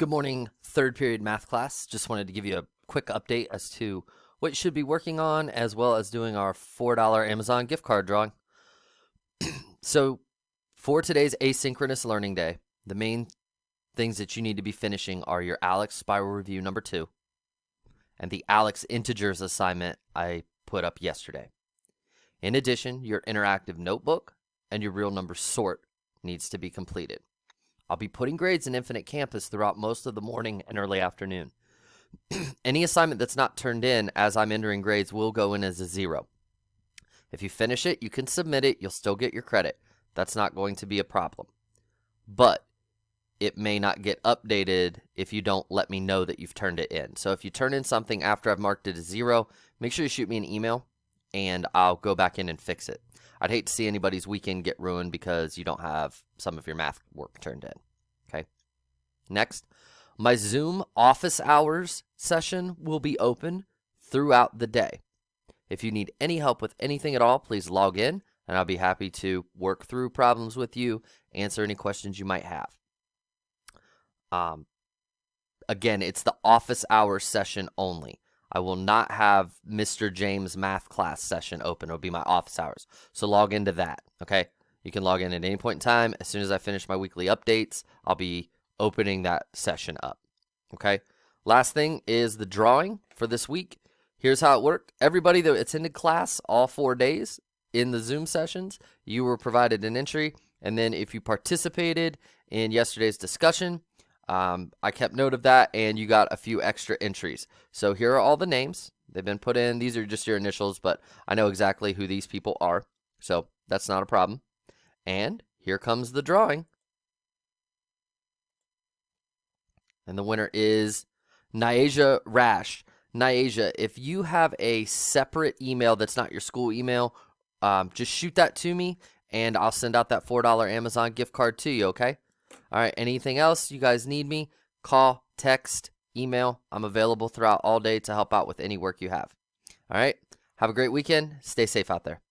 Good morning, third period math class. Just wanted to give you a quick update as to what you should be working on, as well as doing our $4 Amazon gift card drawing. So for today's Asynchronous Learning Day, the main things that you need to be finishing are your ALEKS Spiral Review number 2 and the ALEKS Integers assignment I put up yesterday. In addition, your interactive notebook and your real number sort needs to be completed. I'll be putting grades in Infinite Campus throughout most of the morning and early afternoon. Any assignment that's not turned in as I'm entering grades will go in as a 0. If you finish it, you can submit it. You'll still get your credit. That's not going to be a problem. But it may not get updated if you don't let me know that you've turned it in. So if you turn in something after I've marked it as 0, make sure you shoot me an email and I'll go back in and fix it. I'd hate to see anybody's weekend get ruined because you don't have some of your math work turned in. Okay. Next, my Zoom office hours session will be open throughout the day. If you need any help with anything at all, please log in and I'll be happy to work through problems with you, answer any questions you might have. Again, it's the office hours session only. I will not have Mr. James math class session open. It'll be my office hours. So log into that, okay? You can log in at any point in time. As soon as I finish my weekly updates, I'll be opening that session up, okay? Last thing is the drawing for this week. Here's how it worked. Everybody that attended class all 4 days in the Zoom sessions, you were provided an entry. And then if you participated in yesterday's discussion, I kept note of that, and you got a few extra entries. So here are all the names. They've been put in. These are just your initials, but I know exactly who these people are. So that's not a problem. And here comes the drawing. And the winner is Nyasia Rash. Nyasia, if you have a separate email that's not your school email, just shoot that to me, and I'll send out that $4 Amazon gift card to you, okay? All right, anything else you guys need me, call, text, email. I'm available throughout all day to help out with any work you have. All right, have a great weekend. Stay safe out there.